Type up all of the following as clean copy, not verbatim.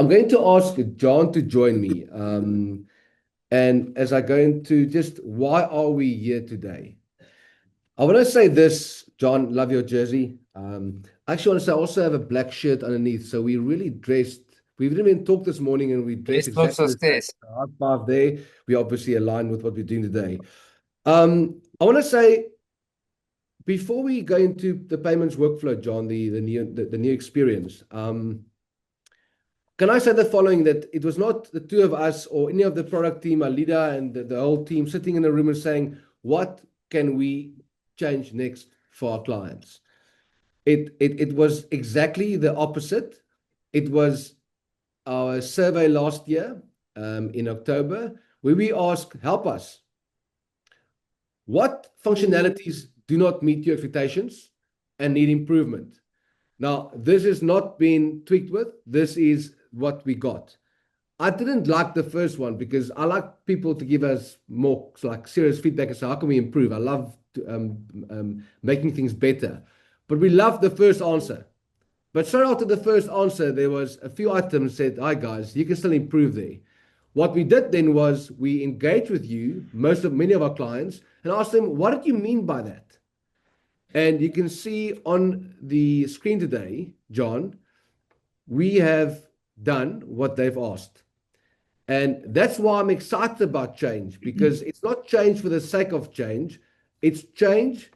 I'm going to ask John to join me. And as I go into just why are we here today? I want to say this, John, love your jersey. I actually want to say I also have a black shirt underneath. So we really dressed. We didn't even talk this morning and we dressed Best for exactly the same. success. High five there. We obviously aligned with what we're doing today. I want to say before we go into the payments workflow, John, the new experience. Can I say the following, that it was not the two of us or any of the product team, our leader and the whole team sitting in a room and saying, what can we change next for our clients? It was exactly the opposite. It was our survey last year in October, where we asked, help us. What functionalities do not meet your expectations and need improvement? Now, this has not been tweaked with. This is what we got. I didn't like the first one because I like people to give us more like serious feedback and say, how can we improve? I love making things better. But we loved the first answer. But straight after the first answer, there was a few items said, hi guys, you can still improve there. What we did then was we engaged with you, many of our clients, and asked them, what did you mean by that? And you can see on the screen today, John, we have done what they've asked. And that's why I'm excited about change, because it's not change for the sake of change. It's change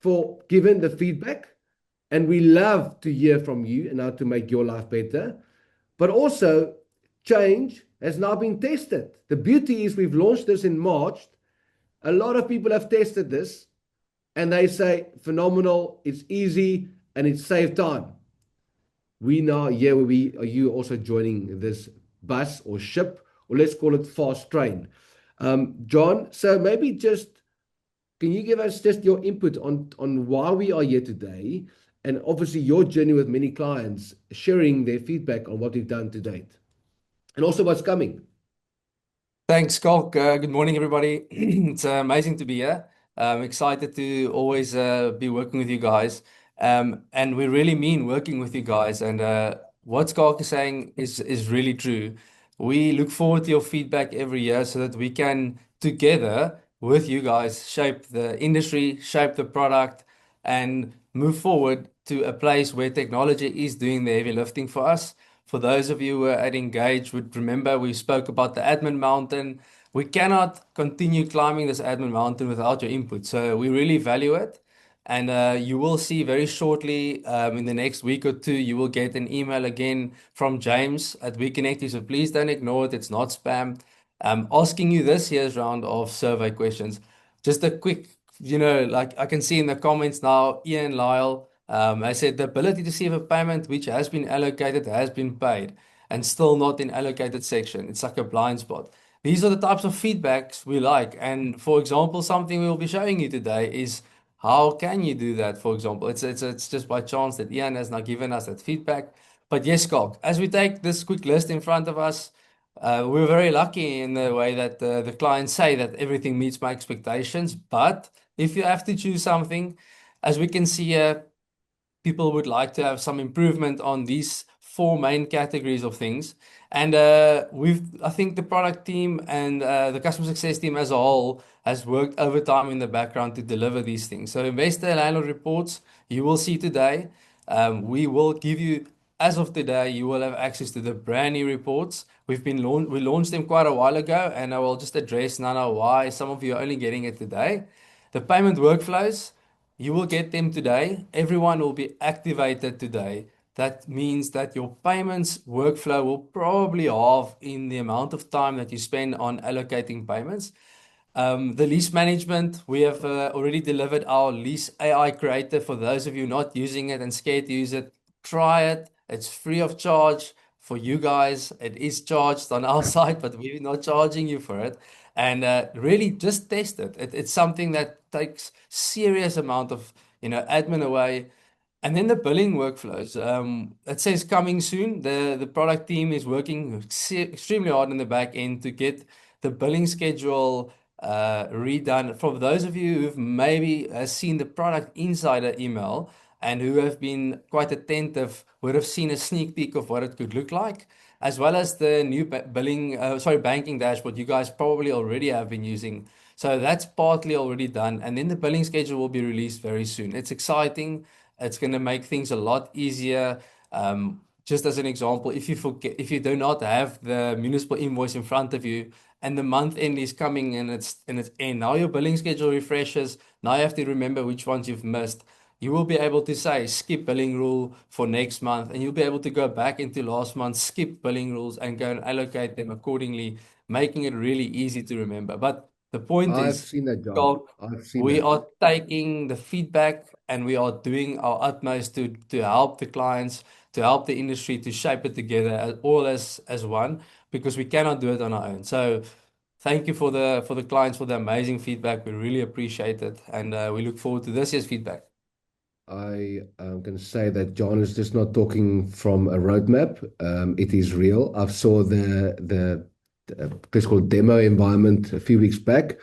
for given the feedback. And we love to hear from you and how to make your life better. But also, change has now been tested. The beauty is we've launched this in March. A lot of people have tested this and they say, phenomenal, it's easy, and it saved time. We now, yeah, we are you also joining this bus or ship, or let's call it fast train. John, so maybe just can you give us just your input on why we are here today, and obviously your journey with many clients, sharing their feedback on what we've done to date, and also what's coming. Thanks, Schalk. Good morning, everybody. It's amazing to be here. I'm excited to always be working with you guys. And we really mean working with you guys. And what Schalk is saying is really true. We look forward to your feedback every year so that we can, together with you guys, shape the industry, shape the product, and move forward to a place where technology is doing the heavy lifting for us. For those of you who are at Engage, would remember we spoke about the admin mountain. We cannot continue climbing this admin mountain without your input. So we really value it. And you will see very shortly in the next week or two, you will get an email again from James at WeConnect. So please don't ignore it. It's not spam. Asking you this year's round of survey questions. Just a quick, like I can see in the comments now, Ian Lyle. I said the ability to receive a payment which has been allocated has been paid and still not in allocated section. It's like a blind spot. These are the types of feedbacks we like. And for example, something we'll be showing you today is how can you do that, for example. It's just by chance that Ian has now given us that feedback. But yes, Scott, as we take this quick list in front of us, we're very lucky in the way that the clients say that everything meets my expectations. But if you have to choose something, as we can see here, people would like to have some improvement on these four main categories of things. And I think the product team and the customer success team as a whole has worked overtime in the background to deliver these things. So investor landlord reports you will see today. We will give you, as of today, you will have access to the brand new reports. We launched them quite a while ago, and I will just address now why some of you are only getting it today. The payment workflows. You will get them today. Everyone will be activated today. That means that your payments workflow will probably halve in the amount of time that you spend on allocating payments. The lease management, we have already delivered our lease AI creator. For those of you not using it and scared to use it, try it. It's free of charge for you guys. It is charged on our side, but we're not charging you for it. And really just test it. It's something that takes serious amount of admin away. And then the billing workflows. It says coming soon. The product team is working extremely hard in the back end to get the billing schedule redone. For those of you who've maybe seen the product insider email and who have been quite attentive, would have seen a sneak peek of what it could look like. as well as the new banking dashboard you guys probably already have been using. So that's partly already done. And then the billing schedule will be released very soon. It's exciting. It's going to make things a lot easier. Just as an example, if you do not have the municipal invoice in front of you, and the month end is coming and it's end. Now your billing schedule refreshes. Now you have to remember which ones you've missed. You will be able to say skip billing rule for next month, and you'll be able to go back into last month's skip billing rules and go and allocate them accordingly, making it really easy to remember. But the point I've is, seen that, John. Schalk, I've seen we that. are taking the feedback and we are doing our utmost to help the clients, to help the industry, to shape it together as one, because we cannot do it on our own. So thank you for the clients for the amazing feedback. We really appreciate it, and we look forward to this year's feedback. I am going to say that John is just not talking from a roadmap. It is real. I saw the place called demo environment a few weeks back,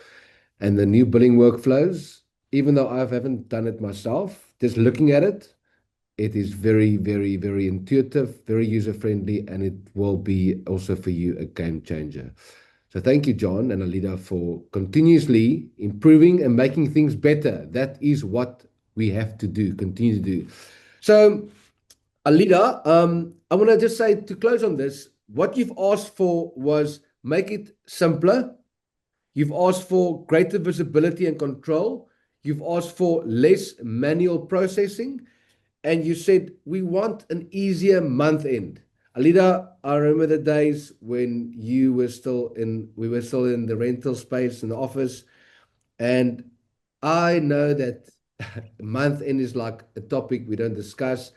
and the new billing workflows. Even though I haven't done it myself, just looking at it, it is very, very, very intuitive, very user friendly, and it will be also for you a game changer. So thank you, John and Alida, for continuously improving and making things better. That is what we have to do, continue to do. So, Alida, I want to just say to close on this, what you've asked for was make it simpler. You've asked for greater visibility and control. You've asked for less manual processing. And you said, we want an easier month end. Alida, I remember the days when we were still in the rental space in the office. And I know that month end is like a topic we don't discuss.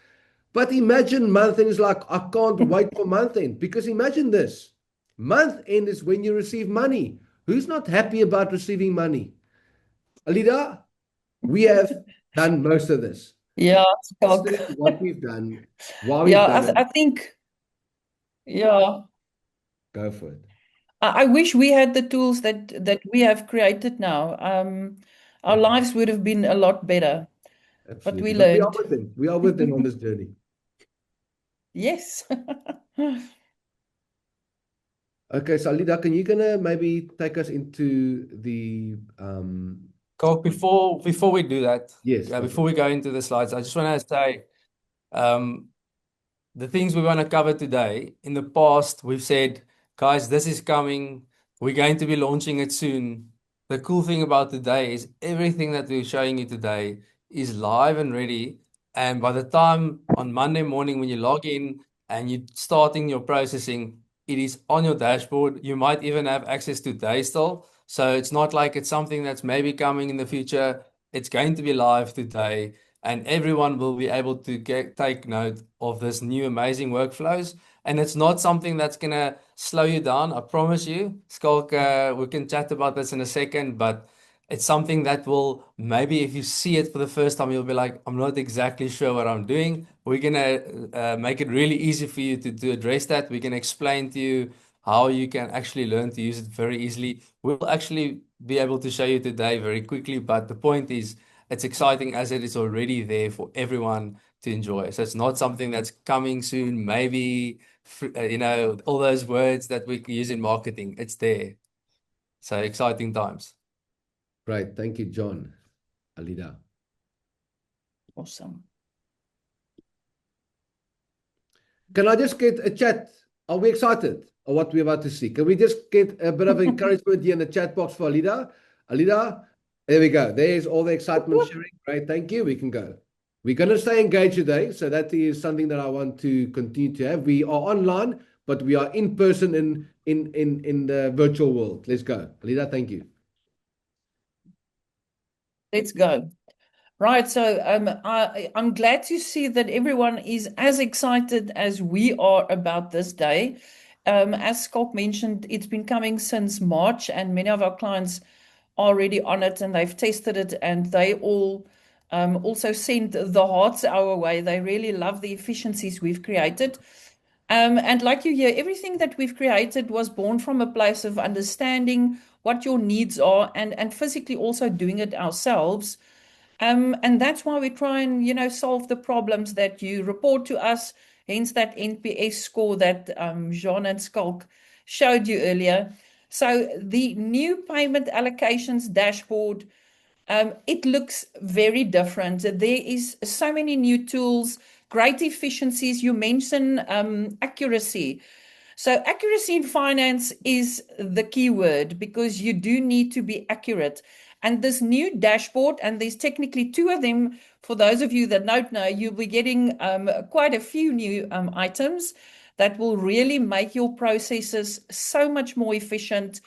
But imagine month end is like, I can't wait for month end. Because imagine this, month end is when you receive money. Who's not happy about receiving money? Alida, we have done most of this. Yeah, Let's Schalk. do what we've done, why we've Yeah, done it. I think, yeah, Go for it. I wish we had the tools that we have created now. Our lives would have been a lot better, but Absolutely. we But we are learned. with them. We are with them on this journey. Yes. Okay, so Alida, can you gonna maybe take us into the Schalk, before we do that, yes, go for before it. we go into the slides, I just want to say the things we want to cover today. In the past, we've said, guys, this is coming. We're going to be launching it soon. The cool thing about today is everything that we're showing you today is live and ready. And by the time on Monday morning, when you log in and you're starting your processing, it is on your dashboard. You might even have access to Daystal. So it's not like it's something that's maybe coming in the future. It's going to be live today, and everyone will be able to take note of this new amazing workflows. And it's not something that's gonna slow you down, I promise you. Schalk, we can chat about this in a second, but it's something that will maybe if you see it for the first time, you'll be like, I'm not exactly sure what I'm doing. We're gonna make it really easy for you to address that. We can explain to you how you can actually learn to use it very easily. We'll actually be able to show you today very quickly, but the point is, it's exciting as it is already there for everyone to enjoy. So it's not something that's coming soon, maybe, all those words that we use in marketing, it's there. So exciting times. Great. Thank you, John. Alida. Awesome. Can I just get a chat? Are we excited of what we're about to see? Can we just get a bit of encouragement here in the chat box for Alida? Alida, there we go. There's all the excitement sharing. Great. Thank you. We can go. We're going to stay engaged today. So that is something that I want to continue to have. We are online, but we are in person in the virtual world. Let's go. Alida, thank you. Let's go. Right, so I'm glad to see that everyone is as excited as we are about this day. As Schalk mentioned, it's been coming since March, and many of our clients are already on it and they've tested it, and they all also sent the hearts our way. They really love the efficiencies we've created. And like you hear, everything that we've created was born from a place of understanding what your needs are and physically also doing it ourselves. And that's why we try and, solve the problems that you report to us. hence that NPS score that Jean and Skalk showed you earlier. So the new payment allocations dashboard, it looks very different. There is so many new tools, great efficiencies. You mentioned accuracy. So accuracy in finance is the key word because you do need to be accurate. And this new dashboard, and there's technically two of them. For those of you that don't know, you'll be getting quite a few new items that will really make your processes so much more efficient.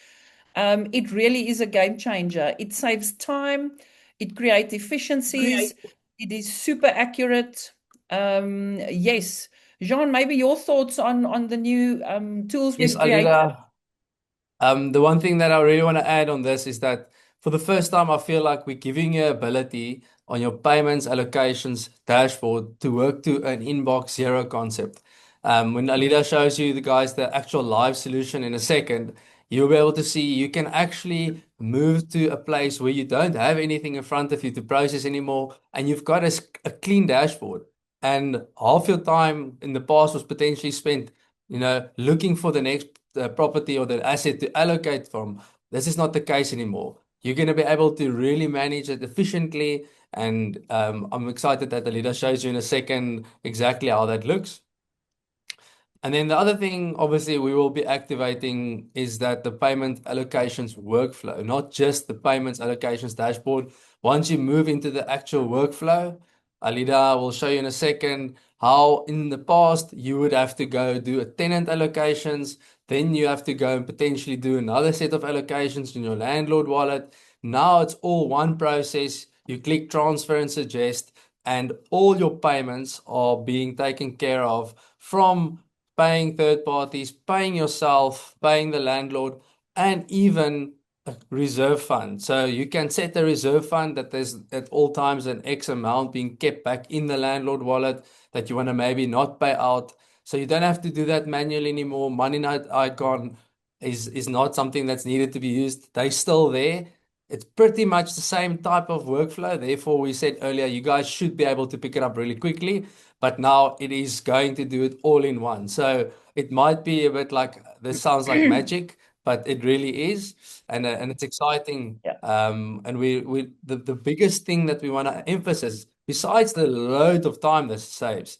It really is a game changer. It saves time, it creates efficiencies, it is super accurate. Yes. Jean, maybe your thoughts on the new tools Yes, we've created. Alida. The one thing that I really want to add on this is that for the first time, I feel like we're giving you ability on your payments allocations dashboard to work to an inbox zero concept. When Alida shows you the guys the actual live solution in a second, you'll be able to see you can actually move to a place where you don't have anything in front of you to process anymore, and you've got a clean dashboard. And half your time in the past was potentially spent, looking for the next property or the asset to allocate from. This is not the case anymore. You're going to be able to really manage it efficiently. And I'm excited that the leader shows you in a second exactly how that looks. And then the other thing, obviously, we will be activating is that the payment allocations workflow, not just the payments allocations dashboard. Once you move into the actual workflow, Alida will show you in a second how in the past you would have to go do a tenant allocations, then you have to go and potentially do another set of allocations in your landlord wallet. Now it's all one process. You click transfer and suggest, and all your payments are being taken care of from paying third parties, paying yourself, paying the landlord, and even a reserve fund. So you can set a reserve fund that there's at all times an X amount being kept back in the landlord wallet that you want to maybe not pay out. So you don't have to do that manually anymore. Money Note Icon is not something that's needed to be used. They're still there. It's pretty much the same type of workflow. Therefore, we said earlier, you guys should be able to pick it up really quickly, but now it is going to do it all in one. So it might be a bit like this sounds like magic, but it really is, and it's exciting. Yeah. And the biggest thing that we want to emphasize, besides the load of time this saves,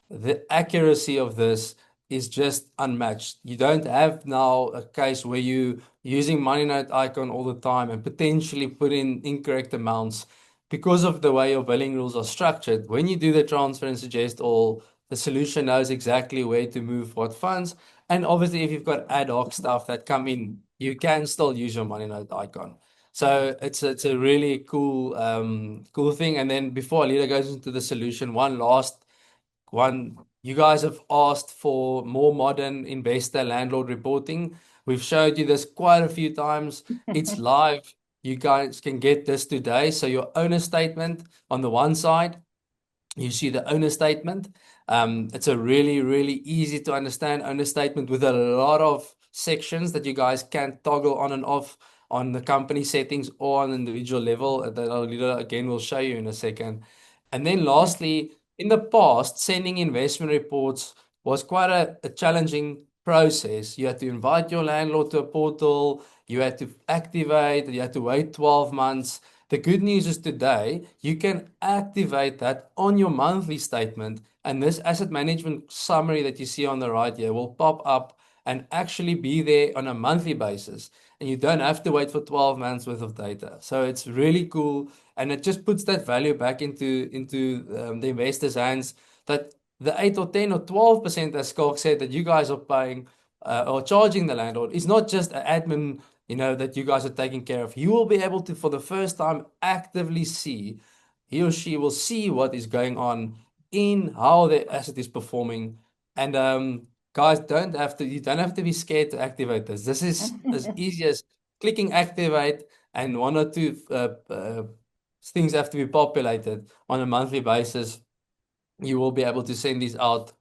the accuracy of this is just unmatched. You don't have now a case where you using Money Note Icon all the time and potentially put in incorrect amounts because of the way your billing rules are structured. When you do the transfer and suggest all, the solution knows exactly where to move what funds. And obviously, if you've got ad hoc stuff that come in, you can still use your Money Note Icon. So it's a really cool thing. And then before Alida goes into the solution, one last one, you guys have asked for more modern investor landlord reporting. We've showed you this quite a few times. It's live. You guys can get this today. So your owner statement on the one side, you see the owner statement. It's a really, really easy to understand owner statement with a lot of sections that you guys can toggle on and off on the company settings or on individual level that Alida again will show you in a second. And then lastly, in the past, sending investment reports was quite a challenging process. You had to invite your landlord to a portal, you had to activate, you had to wait 12 months. The good news is today you can activate that on your monthly statement, and this asset management summary that you see on the right here will pop up and actually be there on a monthly basis. And you don't have to wait for 12 months worth of data. So it's really cool, and it just puts that value back into the investors' hands, that the 8 or 10 or 12%, as Skalk said, that you guys are paying or charging the landlord is not just an admin, that you guys are taking care of. You will be able to, for the first time, actively see, he or she will see what is going on in how the asset is performing. And guys, you don't have to be scared to activate this. This is as easy as clicking activate, and one or two things have to be populated on a monthly basis. You will be able to send these out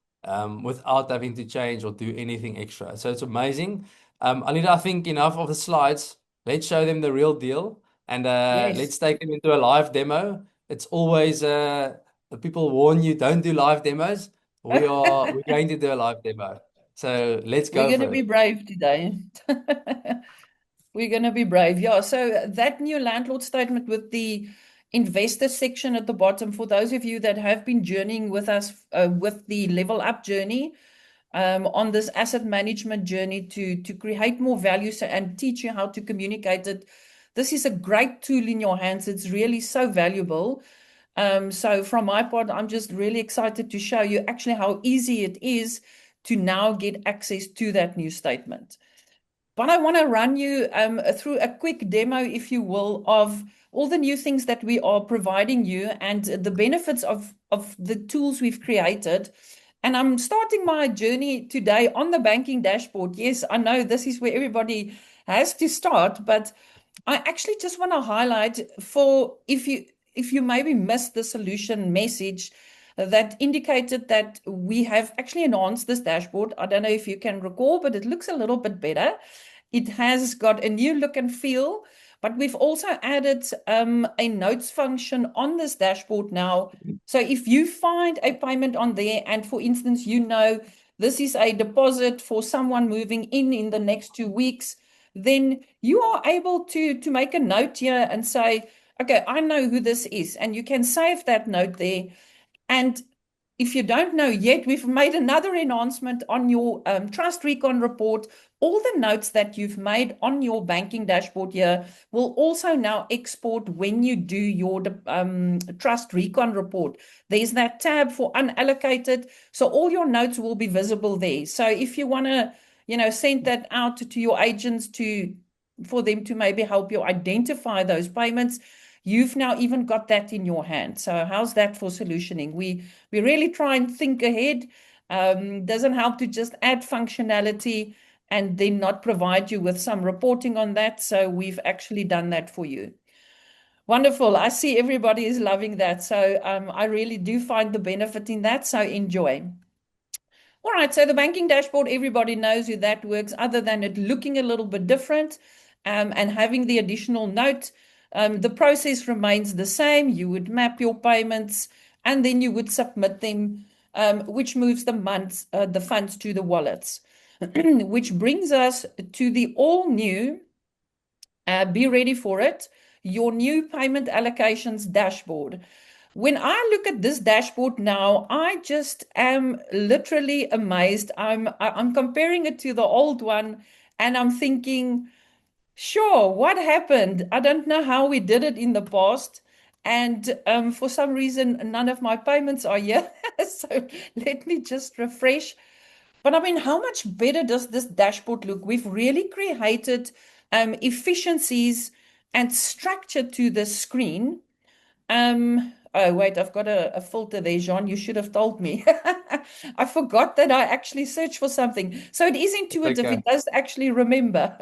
without having to change or do anything extra. So it's amazing. Alida, I think enough of the slides. Let's show them the real deal, and Yes. let's take them into a live demo. It's always people warn you, don't do live demos. we're going to do a live demo. So let's We're go going for to be it. brave today. We're going to be brave. Yeah. So that new landlord statement with the investor section at the bottom, for those of you that have been journeying with us with the Level Up journey, on this asset management journey to create more value and teach you how to communicate it. This is a great tool in your hands. It's really so valuable. So from my part, I'm just really excited to show you actually how easy it is to now get access to that new statement. But I want to run you through a quick demo, if you will, of all the new things that we are providing you and the benefits of the tools we've created. And I'm starting my journey today on the banking dashboard. Yes, I know this is where everybody has to start, but I actually just want to highlight for if you maybe missed the solution message that indicated that we have actually enhanced this dashboard. I don't know if you can recall, but it looks a little bit better. It has got a new look and feel, but we've also added a notes function on this dashboard now. So if you find a payment on there, and for instance, you know this is a deposit for someone moving in the next 2 weeks, then you are able to make a note here and say, okay, I know who this is, and you can save that note there. And if you don't know yet, we've made another enhancement on your Trust Recon report. All the notes that you've made on your banking dashboard here will also now export when you do your Trust Recon report. There's that tab for unallocated, so all your notes will be visible there. So if you want to, send that out to your agents for them to maybe help you identify those payments, you've now even got that in your hand. So how's that for solutioning? We really try and think ahead. Doesn't help to just add functionality and then not provide you with some reporting on that. So we've actually done that for you. Wonderful. I see everybody is loving that. So I really do find the benefit in that. So enjoy. All right, so the banking dashboard, everybody knows how that works, other than it looking a little bit different and having the additional note. The process remains the same. You would map your payments and then you would submit them, which moves the funds to the wallets, which brings us to the all new, be ready for it, your new payment allocations dashboard. When I look at this dashboard now, I just am literally amazed. I'm comparing it to the old one and I'm thinking, sure, what happened? I don't know how we did it in the past. And for some reason, none of my payments are here. So let me just refresh. But I mean, how much better does this dashboard look? We've really created efficiencies and structure to the screen. Oh, wait, I've got a filter there, Jean. You should have told me. I forgot that I actually searched for something. So it is intuitive. Okay. It does actually remember.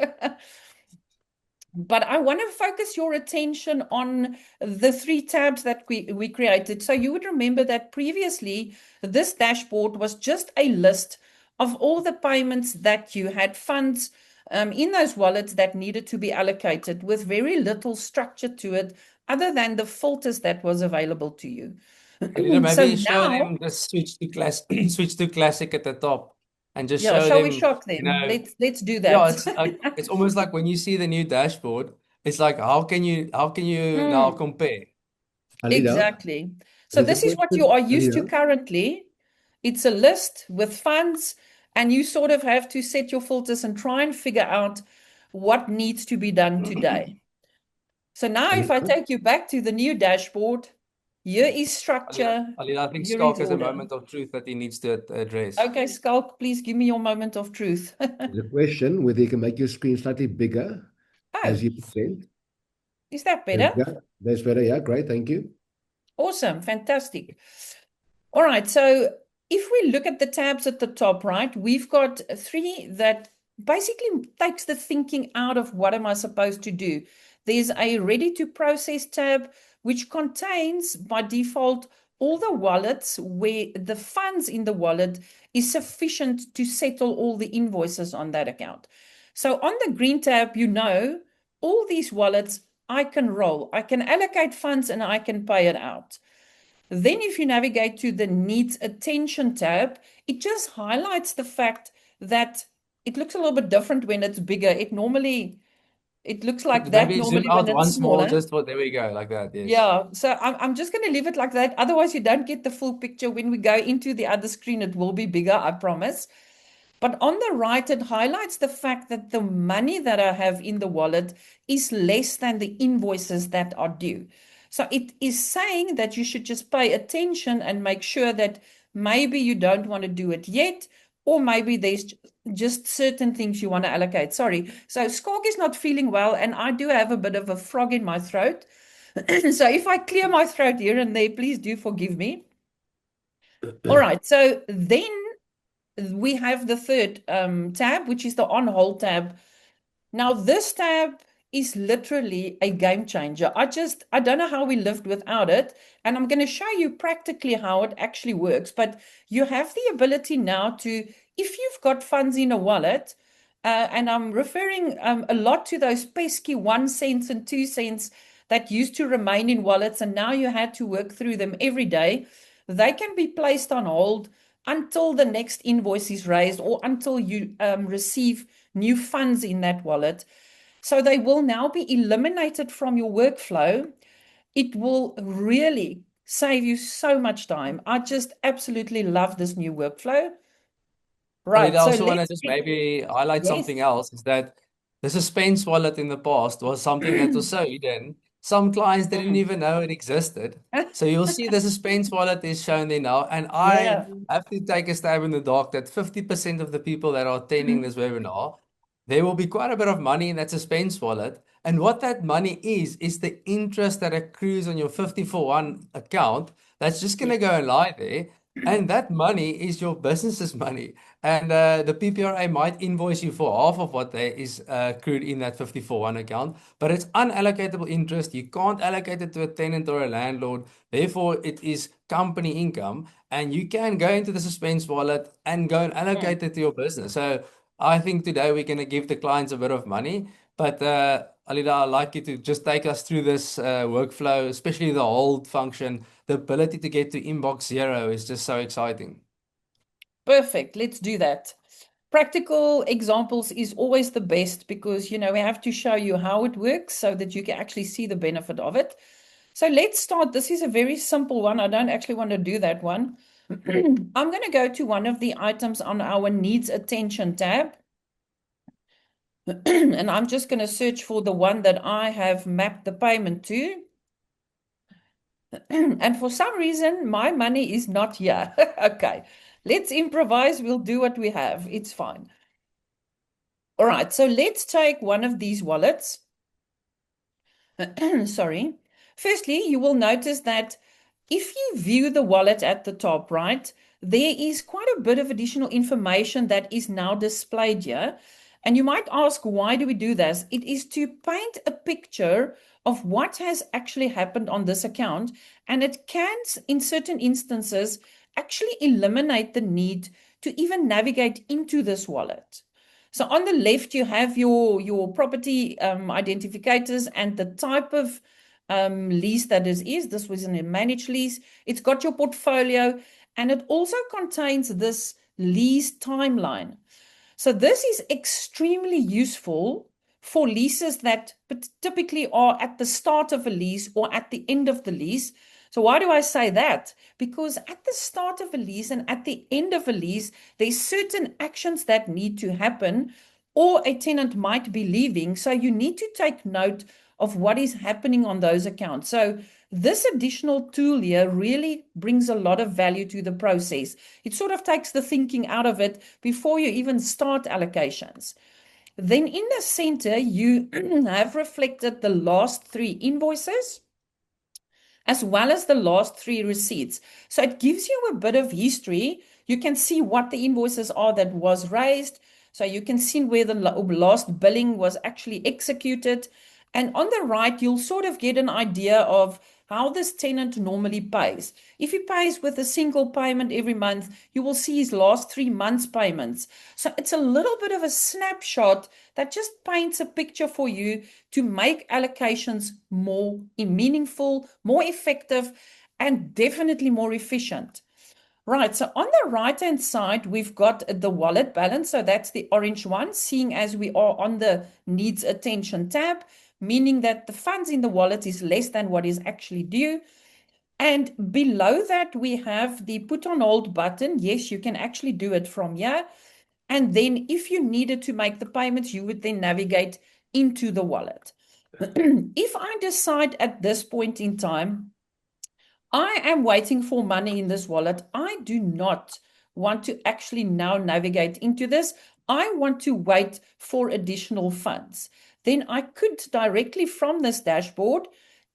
But I want to focus your attention on the 3 tabs that we created. So you would remember that previously, this dashboard was just a list of all the payments that you had funds in those wallets that needed to be allocated with very little structure to it other than the filters that was available to you. Maybe So show now, them just switch to switch to classic at the top and just yeah, show shall we them, shock them? Let's do yeah, that. it's like it's almost like when you see the new dashboard, it's like how can you now Mm, compare? Alida, exactly. So there's a this is what you question. are used to Alida, currently. It's a list with funds, and you sort of have to set your filters and try and figure out what needs to be done today. So now if I Alida, take you back to the new dashboard, here is Alina, structure, I think here is Skalk has a order. moment of truth that he needs to address. Okay, Skulk, please give me your moment of truth. there's a question whether you can make your screen slightly bigger Oh, as you present. is that There we better? go. That's better. Yeah, great. Thank you. Awesome, fantastic. All right, so if we look at the tabs at the top, right, we've got 3 that basically takes the thinking out of what am I supposed to do. There's a ready to process tab, which contains by default all the wallets where the funds in the wallet is sufficient to settle all the invoices on that account. So on the green tab, all these wallets I can roll. I can allocate funds and I can pay it out. Then if you navigate to the needs attention tab, it just highlights the fact that it looks a little bit different when it's bigger. It looks like that Maybe zoom normally out when it's once more, smaller. just for, there we go, like that. Yes. Yeah, so I'm just going to leave it like that. Otherwise, you don't get the full picture. When we go into the other screen, it will be bigger, I promise. But on the right, it highlights the fact that the money that I have in the wallet is less than the invoices that are due. So it is saying that you should just pay attention and make sure that maybe you don't want to do it yet, or maybe there's just certain things you want to allocate. Sorry. So Skalk is not feeling well, and I do have a bit of a frog in my throat. So if I clear my throat here and there, please do forgive me. All right. So then we have the third tab, which is the on hold tab. Now, this tab is literally a game changer. I don't know how we lived without it. And I'm going to show you practically how it actually works. But you have the ability now to, if you've got funds in a wallet, and I'm referring a lot to those pesky 1 cent and 2 cents that used to remain in wallets, and now you had to work through them every day. They can be placed on hold until the next invoice is raised or until you receive new funds in that wallet. So they will now be eliminated from your workflow. It will really save you so much time. I just absolutely love this new workflow. Right, I so also want to let's just maybe highlight something yes. else, is that the suspense wallet in the past was something that was so hidden. Some clients didn't even know it existed. So you'll see the suspense wallet is shown there now. And I Yeah. have to take a stab in the dark that 50% of the people that are attending this webinar, there will be quite a bit of money in that suspense wallet. And what that money is the interest that accrues on your 50-for-1 account. That's just going to go and lie there. And that money is your business's money. And the PPRA might invoice you for half of what there is accrued in that 50-for-1 account, but it's unallocatable interest. You can't allocate it to a tenant or a landlord. Therefore, it is company income, and you can go into the suspense wallet and go and allocate it to your business. So I think today we're going to give the clients a bit of money, but Alida, I'd like you to just take us through this workflow, especially the hold function. The ability to get to inbox 0 is just so exciting. Perfect. Let's do that. Practical examples is always the best because, we have to show you how it works so that you can actually see the benefit of it. So let's start. This is a very simple one. I don't actually want to do that one. I'm going to go to one of the items on our needs attention tab. And I'm just going to search for the one that I have mapped the payment to. And for some reason, my money is not here. Okay, let's improvise. We'll do what we have. It's fine. All right, so let's take one of these wallets. Sorry. Firstly, you will notice that if you view the wallet at the top, right, there is quite a bit of additional information that is now displayed here. And you might ask, why do we do this? It is to paint a picture of what has actually happened on this account. And it can, in certain instances, actually eliminate the need to even navigate into this wallet. So on the left, you have your property identifiers and the type of lease that is. This was a managed lease. It's got your portfolio, and it also contains this lease timeline. So this is extremely useful for leases that typically are at the start of a lease or at the end of the lease. So why do I say that? Because at the start of a lease and at the end of a lease, there's certain actions that need to happen, or a tenant might be leaving. So you need to take note of what is happening on those accounts. So this additional tool here really brings a lot of value to the process. It sort of takes the thinking out of it before you even start allocations. Then in the center, you have reflected the last 3 invoices as well as the last 3 receipts. So it gives you a bit of history. You can see what the invoices are that was raised. So you can see where the last billing was actually executed. And on the right, you'll sort of get an idea of how this tenant normally pays. If he pays with a single payment every month, you will see his last 3 months' payments. So it's a little bit of a snapshot that just paints a picture for you to make allocations more meaningful, more effective, and definitely more efficient. Right, so on the right-hand side, we've got the wallet balance. So that's the orange one, seeing as we are on the needs attention tab, meaning that the funds in the wallet is less than what is actually due. And below that, we have the put on hold button. Yes, you can actually do it from here. And then if you needed to make the payments, you would then navigate into the wallet. If I decide at this point in time, I am waiting for money in this wallet, I do not want to actually now navigate into this. I want to wait for additional funds. Then I could directly from this dashboard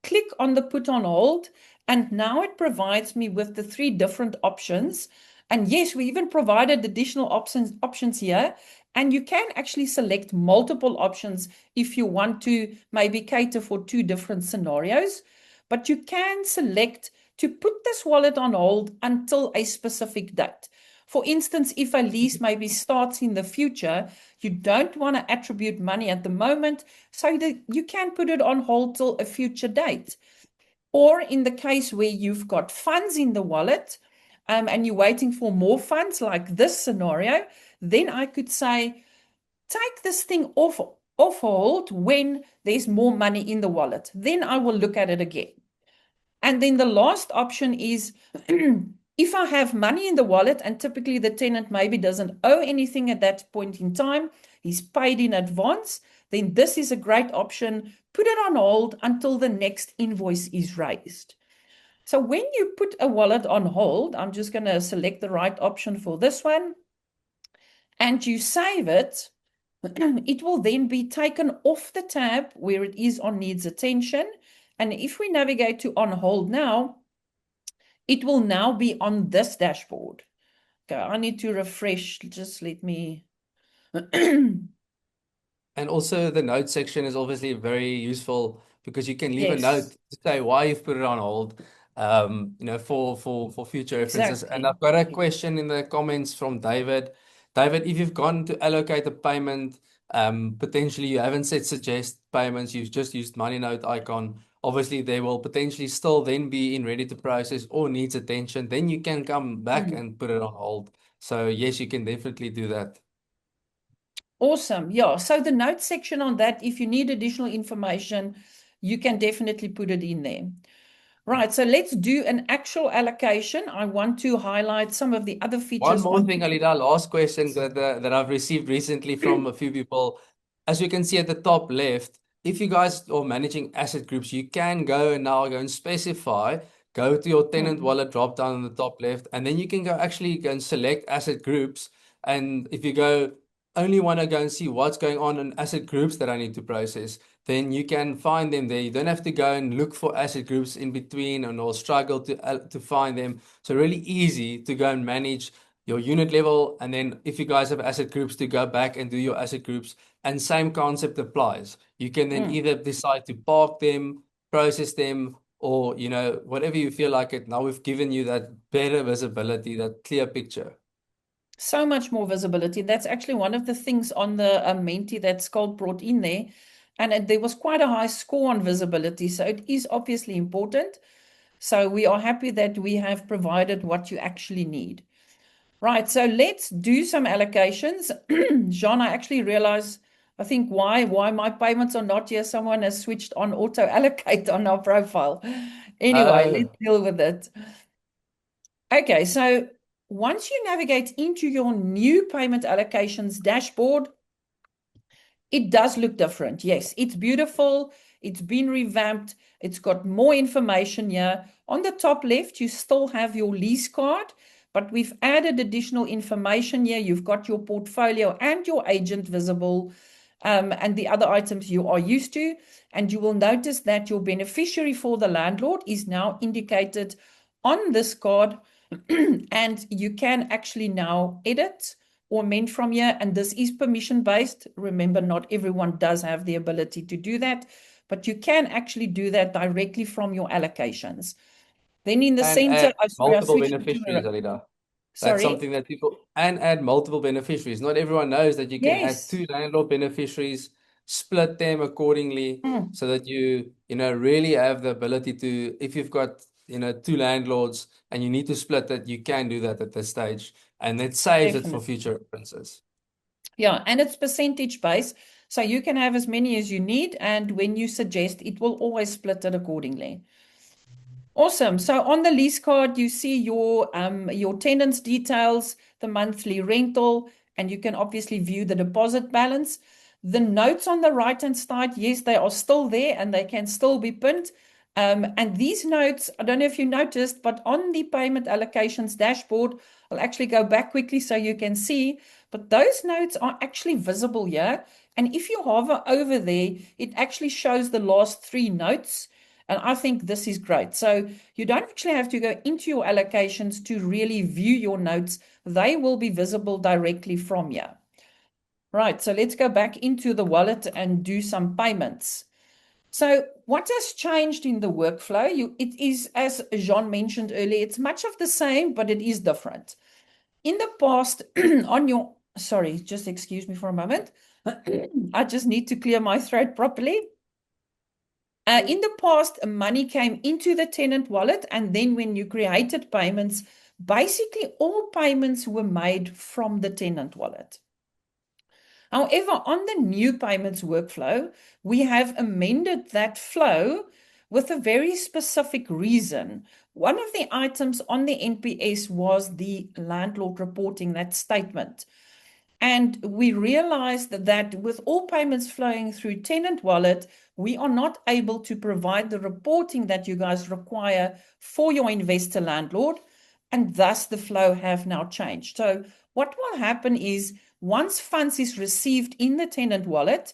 click on the put on hold, and now it provides me with the 3 different options. And yes, we even provided additional options here. And you can actually select multiple options if you want to maybe cater for 2 different scenarios. But you can select to put this wallet on hold until a specific date. For instance, if a lease maybe starts in the future, you don't want to attribute money at the moment, so that you can put it on hold till a future date. Or in the case where you've got funds in the wallet, and you're waiting for more funds, like this scenario, then I could say, take this thing off hold when there's more money in the wallet. Then I will look at it again. And then the last option is if I have money in the wallet and typically the tenant maybe doesn't owe anything at that point in time, he's paid in advance, then this is a great option. Put it on hold until the next invoice is raised. So when you put a wallet on hold, I'm just going to select the right option for this one, and you save it, it will then be taken off the tab where it is on needs attention. And if we navigate to on hold now, it will now be on this dashboard. Okay, I need to refresh. Just let me. And also the note section is obviously very useful because you can leave a note Yes, to say why you've put it on hold, for future references. And exactly. I've got a question in the comments from David. David, if you've gone to allocate a payment, potentially you haven't said suggest payments, you've just used money note icon. Obviously, they will potentially still then be in ready to process or needs attention. Then you can come back and put it on hold. So yes, you can definitely do that. Awesome. Yeah. So the notes section on that, if you need additional information, you can definitely put it in there. Right. So let's do an actual allocation. I want to highlight some of the other One features more on. thing, Alida, last question that I've received recently from a few people. As you can see at the top left, if you guys are managing asset groups, you can go and specify, go to your tenant wallet drop down on the top left, and then you can go and select asset groups. And if you only want to go and see what's going on in asset groups that I need to process, then you can find them there. You don't have to go and look for asset groups in between or struggle to find them. So really easy to go and manage your unit level, and then if you guys have asset groups, to go back and do your asset groups, and same concept applies. You can then either decide to park them, process them, or whatever you feel like it. Now we've given you that better visibility, that clear picture. So much more visibility. That's actually one of the things on the Menti that Schalk brought in there. And there was quite a high score on visibility. So it is obviously important. So we are happy that we have provided what you actually need. Right. So let's do some allocations. Jean, I actually realized, I think why my payments are not here. Someone has switched on auto allocate on our profile. Anyway, let's deal with it. Okay. So once you navigate into your new payment allocations dashboard, it does look different. Yes, it's beautiful. It's been revamped. It's got more information here. On the top left, you still have your lease card, but we've added additional information here. You've got your portfolio and your agent visible, and the other items you are used to. And you will notice that your beneficiary for the landlord is now indicated on this card, and you can actually now edit or amend from here. And this is permission based. Remember, not everyone does have the ability to do that, but you can actually do that directly from your allocations. Then in the And center, add multiple beneficiaries, Alida. That's sorry. something that people, and add multiple beneficiaries. Not everyone knows that you can add Yes. 2 landlord beneficiaries, split them accordingly, so that you really have the ability to, if you've got two landlords and you need to split it, you can do that at this stage, and it saves it for Definitely. future references. Yeah, and it's percentage based. So you can have as many as you need, and when you suggest, it will always split it accordingly. Awesome. So on the lease card, you see your tenant's details, the monthly rental, and you can obviously view the deposit balance. The notes on the right-hand side, yes, they are still there and they can still be pinned. And these notes, I don't know if you noticed, but on the payment allocations dashboard, I'll actually go back quickly so you can see, but those notes are actually visible here. And if you hover over there, it actually shows the last 3 notes. And I think this is great. So you don't actually have to go into your allocations to really view your notes. They will be visible directly from here. Right, so let's go back into the wallet and do some payments. So what has changed in the workflow? It is, as Jean mentioned earlier, it's much of the same, but it is different. In the past, sorry, just excuse me for a moment. I just need to clear my throat properly. In the past, money came into the tenant wallet, and then when you created payments, basically all payments were made from the tenant wallet. However, on the new payments workflow, we have amended that flow with a very specific reason. One of the items on the NPS was the landlord reporting, that statement. And we realized that with all payments flowing through tenant wallet, we are not able to provide the reporting that you guys require for your investor landlord, and thus the flow have now changed. So what will happen is once funds is received in the tenant wallet,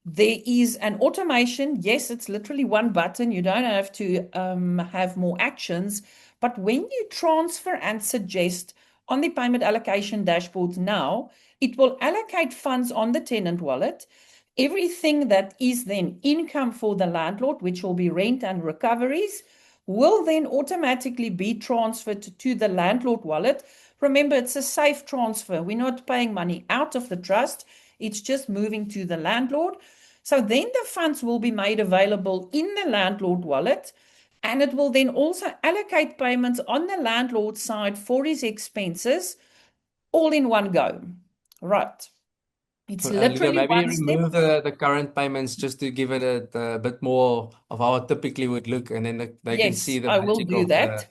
there is an automation. Yes, it's literally one button. You don't have to have more actions. But when you transfer and suggest on the payment allocation dashboard now, it will allocate funds on the tenant wallet. Everything that is then income for the landlord, which will be rent and recoveries, will then automatically be transferred to the landlord wallet. Remember, it's a safe transfer. We're not paying money out of the trust. It's just moving to the landlord. So then the funds will be made available in the landlord wallet, and it will then also allocate payments on the landlord side for his expenses all in one go. Right. It's Luca, literally maybe one step. remove the current payments just to give it a bit more of how it typically would look, and then they can see Yes, the I will magic do of that.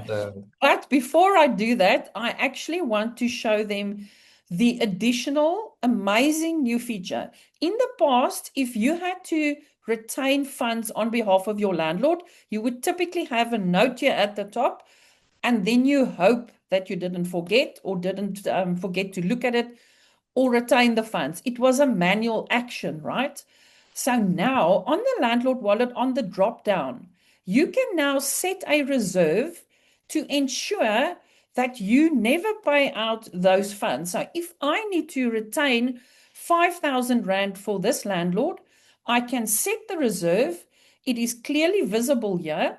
the But before I do that, I actually want to show them the additional amazing new feature. In the past, if you had to retain funds on behalf of your landlord, you would typically have a note here at the top, and then you hope that you didn't forget or didn't forget to look at it or retain the funds. It was a manual action, right? So now on the landlord wallet, on the drop down, you can now set a reserve to ensure that you never pay out those funds. So if I need to retain 5,000 Rand for this landlord, I can set the reserve. It is clearly visible here,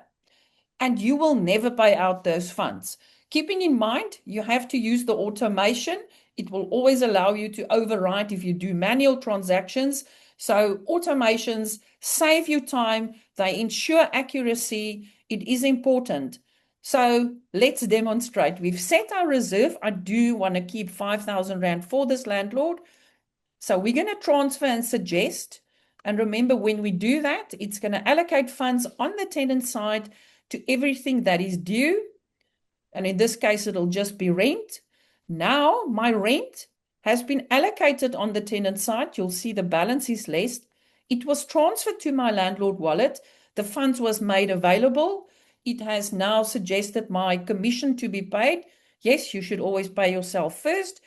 and you will never pay out those funds. Keeping in mind, you have to use the automation. It will always allow you to overwrite if you do manual transactions. So automations save you time. They ensure accuracy. It is important. So let's demonstrate. We've set our reserve. I do want to keep 5,000 Rand for this landlord. So we're going to transfer and suggest. And remember, when we do that, it's going to allocate funds on the tenant side to everything that is due. And in this case, it'll just be rent. Now my rent has been allocated on the tenant side. You'll see the balance is less. It was transferred to my landlord wallet. The funds was made available. It has now suggested my commission to be paid. Yes, you should always pay yourself first.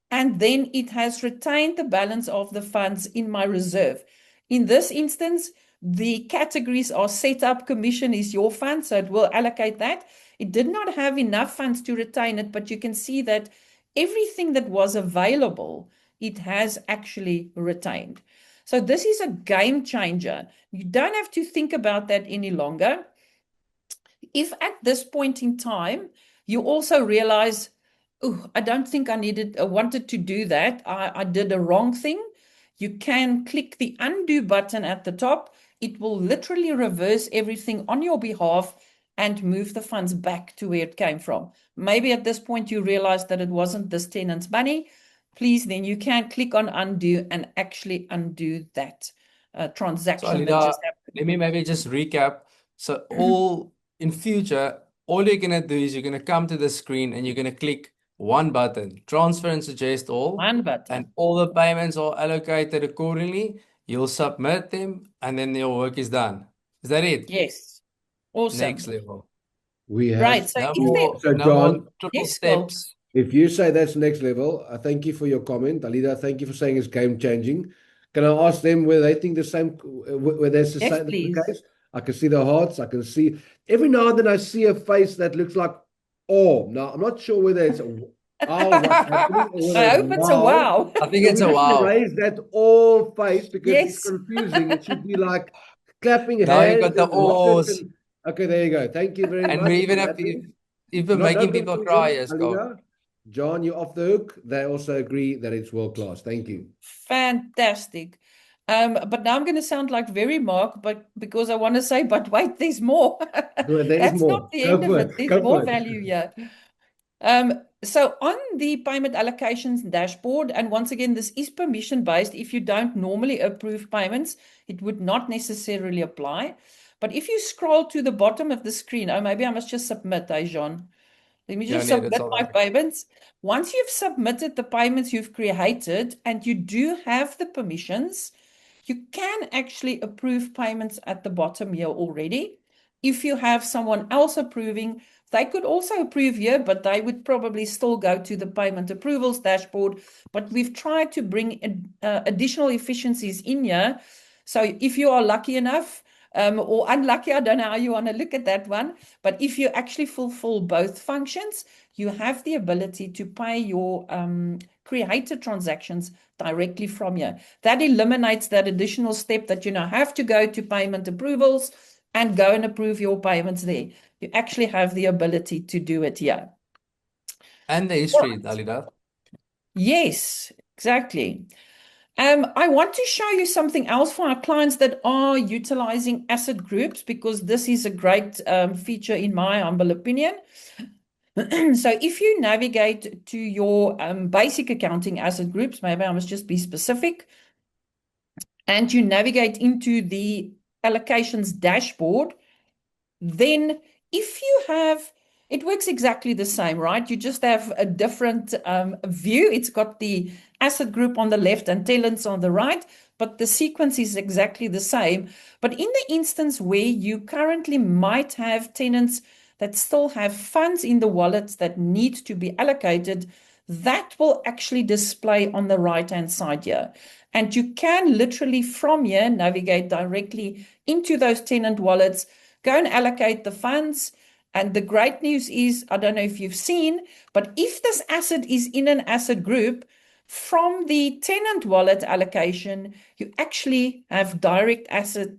And then it has retained the balance of the funds in my reserve. In this instance, the categories are set up. Commission is your fund, so it will allocate that. It did not have enough funds to retain it, but you can see that everything that was available, it has actually retained. So this is a game changer. You don't have to think about that any longer. If at this point in time, you also realize, oh, I don't think I wanted to do that. I did a wrong thing. You can click the undo button at the top. It will literally reverse everything on your behalf, and move the funds back to where it came from. Maybe at this point you realize that it wasn't this tenant's money. Please, then you can click on undo and actually undo that So transaction that Alida, just happened. let me maybe just recap. So in future, all you're gonna do is you're gonna come to the screen and you're gonna click one button, transfer and suggest all, One and button. all the payments are allocated accordingly. You'll submit them, and then your work is done. Is that it? Yes. Awesome. Next level. We Right. have. So No if there, more, So, no more John, triple yes, Schalk. steps. if you say that's next level, I thank you for your comment. Alida, thank you for saying it's game changing. Can I ask them whether they think the same, whether that's the Yes, same please. case? I can see the hearts. I can see every now and then I see a face that looks like oh. Now I'm not sure whether it's oh what's happening or whether I it's hope it's a wow. I think So it's we a just wow. erase that all face because it's Yes. confusing. It should be like clapping Now you hands got the and rockets awes, and okay, there you go. Thank you very and much we for even that. have even No making people cry, confusion, yes, Schalk. Alida. John, you're off the hook. They also agree that it's world class. Thank you. Fantastic. But now I'm going to sound like very Mark, but because I want to say, but wait, there's more. There is That's more. not the Go end of for it. it. There's Go more for it. value here. So on the payment allocations dashboard, and once again, this is permission based. If you don't normally approve payments, it would not necessarily apply. But if you scroll to the bottom of the screen, oh, maybe I must just submit, John. Let me Yeah, just no, that's submit all my right. payments. Once you've submitted the payments you've created and you do have the permissions, you can actually approve payments at the bottom here already. If you have someone else approving, they could also approve here, but they would probably still go to the payment approvals dashboard. But we've tried to bring additional efficiencies in here. So if you are lucky enough, or unlucky, I don't know how you want to look at that one, but if you actually fulfill both functions, you have the ability to pay your created transactions directly from here. That eliminates that additional step that you now have to go to payment approvals and go and approve your payments there. You actually have the ability to do it here. And the history, Alida. Yes, exactly. I want to show you something else for our clients that are utilizing asset groups, because this is a great feature in my humble opinion. So if you navigate to your basic accounting asset groups, maybe I must just be specific, and you navigate into the allocations dashboard, then if you have, it works exactly the same, right? You just have a different view. It's got the asset group on the left and tenants on the right, but the sequence is exactly the same. But in the instance where you currently might have tenants that still have funds in the wallets that need to be allocated, that will actually display on the right-hand side here. And you can literally from here navigate directly into those tenant wallets, go and allocate the funds. And the great news is, I don't know if you've seen, but if this asset is in an asset group, from the tenant wallet allocation, you actually have direct asset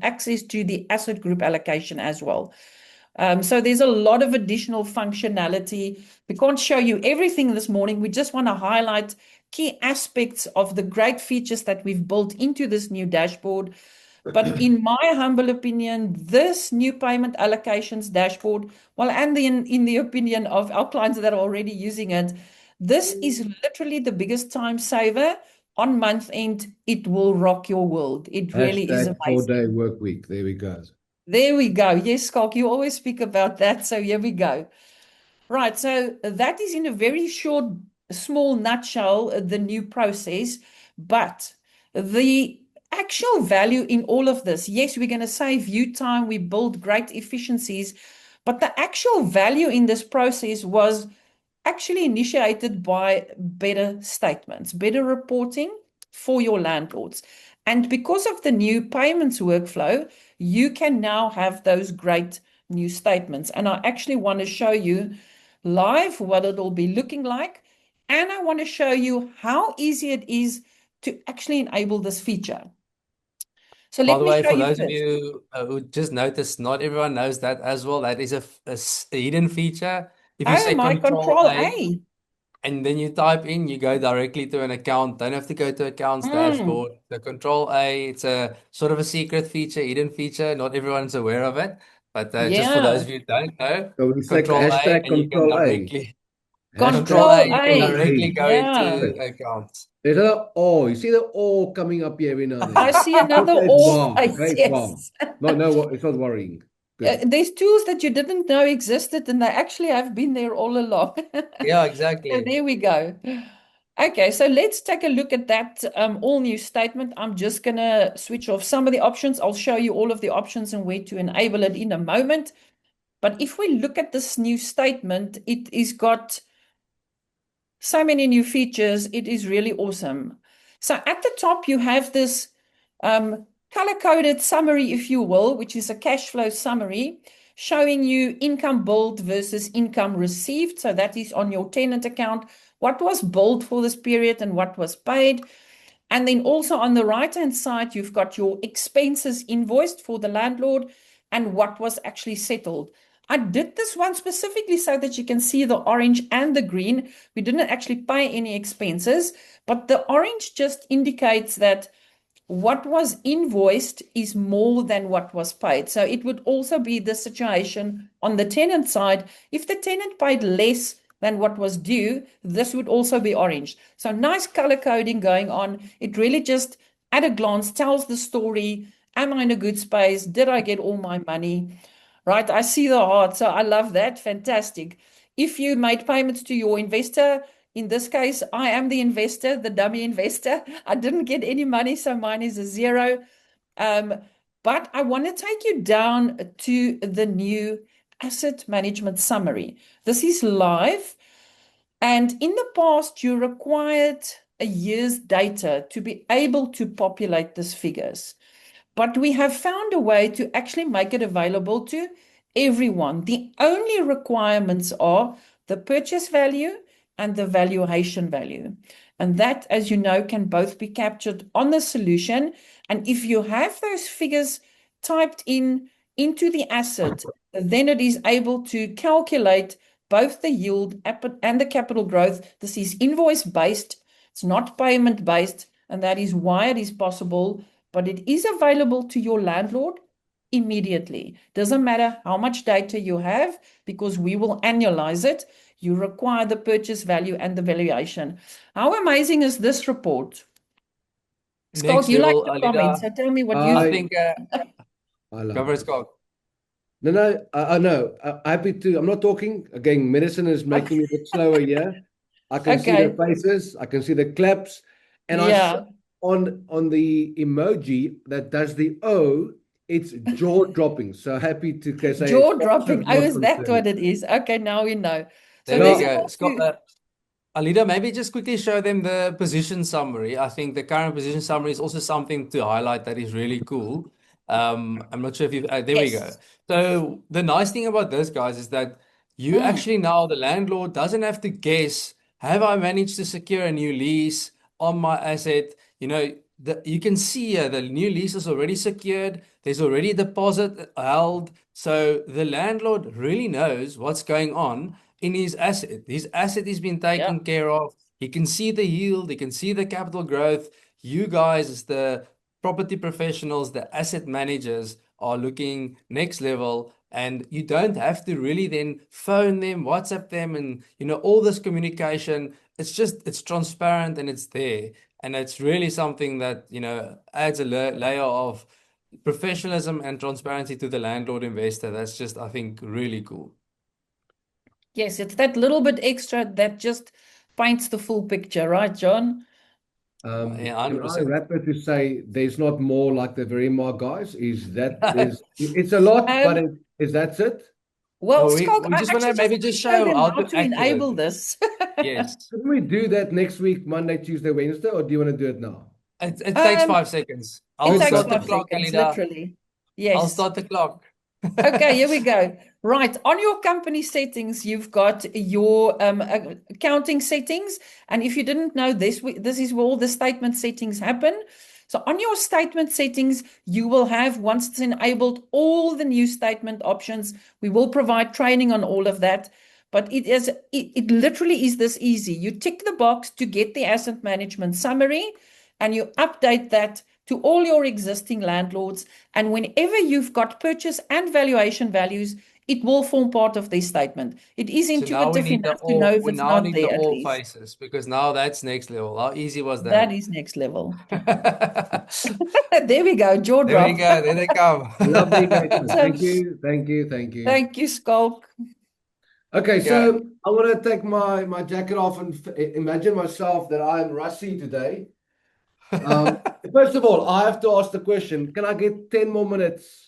access to the asset group allocation as well. So there's a lot of additional functionality. We can't show you everything this morning. We just want to highlight key aspects of the great features that we've built into this new dashboard. But in my humble opinion, this new payment allocations dashboard, well, and in the opinion of our clients that are already using it, this is literally the biggest time saver on month end. It will rock your world. It really is Hashtag amazing. 4-day work week. There we go. There we go. Yes, Schalk, you always speak about that. So here we go. Right. So that is in a very short, small nutshell, the new process. But the actual value in all of this, yes, we're going to save you time. We build great efficiencies. But the actual value in this process was actually initiated by better statements, better reporting for your landlords. And because of the new payments workflow, you can now have those great new statements. And I actually want to show you live what it'll be looking like. And I want to show you how easy it is to actually enable this feature. So By let the me way, show for you those of first. you who just noticed, not everyone knows that as well. That is a hidden feature. If you Oh, say my Control Control A A. and then you type in, you go directly to an account. Don't have to go to accounts dashboard. The Control A, it's a sort of a secret feature, hidden feature. Not everyone's aware of it. But just for those of Yeah. you who don't know, So we say Control A, hashtag and you can Control A. directly Hashtag Control A, you can Control A. directly go Yeah. into accounts. There's another O. You see the O coming up here every now and then. I see another Okay, it's all warm. face. Okay, it's warm. Yes. No, it's not worrying. Good. There's tools that you didn't know existed, and they actually have been there all along. Yeah, So exactly. there we go. Okay, so let's take a look at that all new statement. I'm just going to switch off some of the options. I'll show you all of the options and where to enable it in a moment. But if we look at this new statement, it is got so many new features. It is really awesome. So at the top, you have this color-coded summary, if you will, which is a cash flow summary showing you income billed versus income received. So that is on your tenant account, what was billed for this period and what was paid. And then also on the right-hand side, you've got your expenses invoiced for the landlord and what was actually settled. I did this one specifically so that you can see the orange and the green. We didn't actually pay any expenses, but the orange just indicates that what was invoiced is more than what was paid. So it would also be the situation on the tenant side. If the tenant paid less than what was due, this would also be orange. So nice color coding going on. It really just, at a glance, tells the story. Am I in a good space? Did I get all my money? Right, I see the heart. So I love that. Fantastic. If you made payments to your investor, in this case, I am the investor, the dummy investor. I didn't get any money, so mine is a 0. But I want to take you down to the new asset management summary. This is live. And in the past, you required a year's data to be able to populate these figures. But we have found a way to actually make it available to everyone. The only requirements are the purchase value and the valuation value. And that, as you know, can both be captured on the solution. And if you have those figures typed into the asset, then it is able to calculate both the yield and the capital growth. This is invoice-based. It's not payment-based. And that is why it is possible, but it is available to your landlord immediately. Doesn't matter how much data you have, because we will annualize it. You require the purchase value and the valuation. How amazing is this report? Scott, Next you like level, the comments, so Alida. tell me what I you I think. think I love cover it. Scott. No, I know. Happy to. I'm not talking. Again, medicine is making me a bit slower here. I can see the Okay. faces. I can see the claps. And I Yeah. saw on the emoji that does the O, it's jaw dropping. So happy to say Jaw Scott dropping. should Oh, not is that confirm what it. it is? Okay, now we know. So There we there's No, a go. lot Scott, to... Alida, maybe just quickly show them the position summary. I think the current position summary is also something to highlight that is really cool. I'm not sure if you, there we go. Yes. So the nice thing about this, guys, is that you actually now, the landlord doesn't have to guess, have I managed to secure a new lease on my asset? You know, you can see here the new lease is already secured. There's already a deposit held. So the landlord really knows what's going on in his asset. His asset is being Yeah. taken care of. He can see the yield, he can see the capital growth. You guys, as the property professionals, the asset managers, are looking next level, and you don't have to really then phone them, WhatsApp them, and all this communication. It's transparent and it's there. And it's really something that adds a layer of professionalism and transparency to the landlord investor. That's just, I think, really cool. Yes, it's that little bit extra that just paints the full picture, right, John? Yeah, Can I 100%. wrap it to say there's not more like the very mark, guys? Is that there's it's a lot, but Um, that's it? well, Well, Scott, we I just want to actually just maybe want to just show show them how how to to activate enable it. this. Yes. Can we do that next week, Monday, Tuesday, Wednesday, or do you want to do it now? It takes Um, 5 seconds. it I'll Good takes stuff. start the 5 clock, seconds, Alida. literally. I'll Yes. start the clock. Okay, here we go. Right, on your company settings, you've got your accounting settings. And if you didn't know this, this is where all the statement settings happen. So on your statement settings, you will have, once it's enabled, all the new statement options. We will provide training on all of that. But it literally is this easy. You tick the box to get the asset management summary, and you update that to all your existing landlords. And whenever you've got purchase and valuation values, it will form part of their statement. It is So now we intuitive need the enough to know if we it's now not need the there at all least. faces, because now that's next level. How easy was That that? is next level. There we go, jaw There we drop. go. There they come. Lovely engagement. So- Thank you, thank you, thank you. Thank you, Skulk. Okay, Yeah. so I want to take my jacket off and imagine myself that I'm Rassie today. First of all, I have to ask the question, can I get 10 more minutes?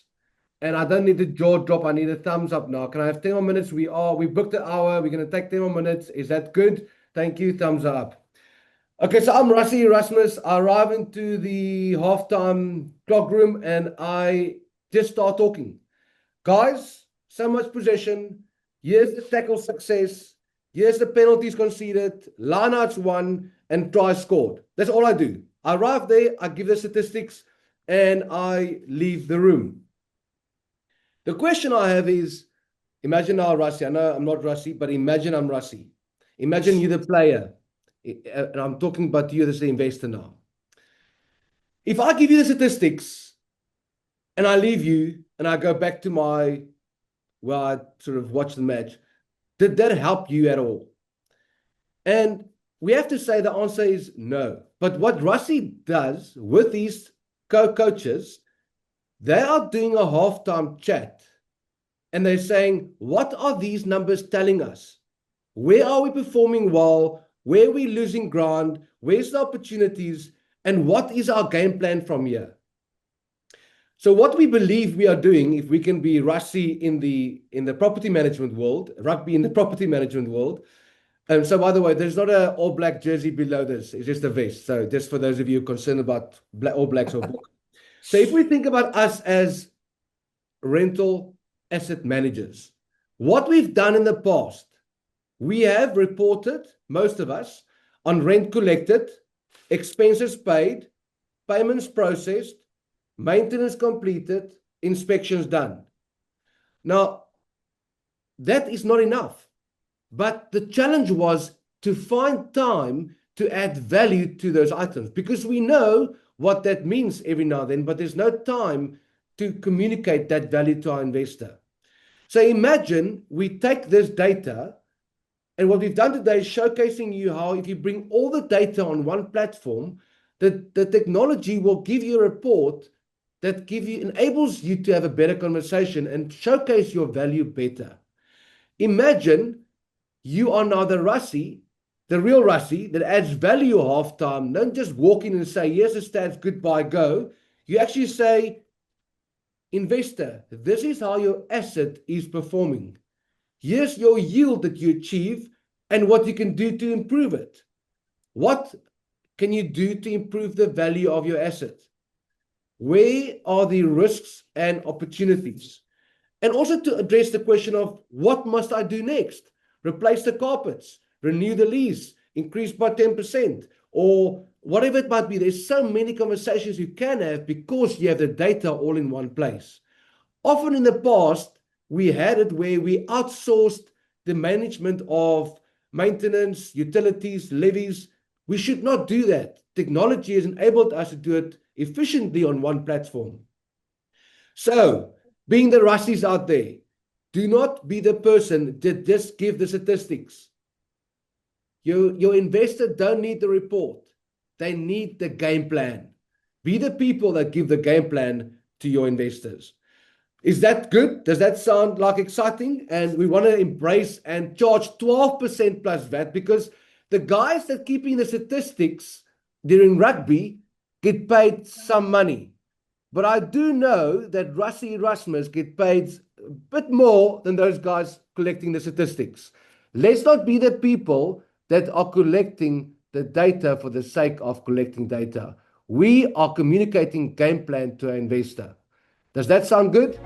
And I don't need the jaw drop, I need a thumbs up now. Can I have 10 more minutes? We booked an hour, we're going to take 10 more minutes. Is that good? Thank you, thumbs up. Okay, so I'm Rassie Erasmus. I arrive into the halftime clock room and I just start talking. Guys, so much possession. Here's the tackle success. Here's the penalties conceded, lineouts won, and tries scored. That's all I do. I arrive there, I give the statistics, and I leave the room. The question I have is, imagine now Rassie. I know I'm not Rassie, but imagine I'm Rassie. Imagine you're the player. And I'm talking about you as the investor now. If I give you the statistics and I leave you and I go back to I sort of watch the match, did that help you at all? And we have to say the answer is no. But what Rassie does with these coaches, they are doing a halftime chat and they're saying, what are these numbers telling us? Where are we performing well? Where are we losing ground? Where's the opportunities? And what is our game plan from here? So what we believe we are doing, if we can be Rassie in the property management world, rugby in the property management world. And so, by the way, there's not an all black jersey below this. It's just a vest. So just for those of you concerned about all blacks or book. So if we think about us as rental asset managers, what we've done in the past, we have reported, most of us, on rent collected, expenses paid, payments processed, maintenance completed, inspections done. Now, that is not enough. But the challenge was to find time to add value to those items, because we know what that means every now and then, but there's no time to communicate that value to our investor. So imagine we take this data, and what we've done today is showcasing you how if you bring all the data on one platform, the technology will give you a report that enables you to have a better conversation and showcase your value better. Imagine you are now the Rassie, the real Rassie that adds value halftime. Don't just walk in and say, here's the stats, goodbye, go. You actually say, investor, this is how your asset is performing. Here's your yield that you achieve and what you can do to improve it. What can you do to improve the value of your asset? Where are the risks and opportunities? And also to address the question of what must I do next? Replace the carpets, renew the lease, increase by 10%, or whatever it might be. There's so many conversations you can have because you have the data all in one place. Often in the past, we had it where we outsourced the management of maintenance, utilities, levies. We should not do that. Technology has enabled us to do it efficiently on one platform. So, being the Rassies out there, do not be the person that just give the statistics. Your investor don't need the report. They need the game plan. Be the people that give the game plan to your investors. Is that good? Does that sound like exciting? And we want to embrace and charge 12% plus VAT, because the guys that keeping the statistics during rugby get paid some money. But I do know that Rassie Erasmus get paid a bit more than those guys collecting the statistics. Let's not be the people that are collecting the data for the sake of collecting data. We are communicating game plan to our investor. Does that sound good?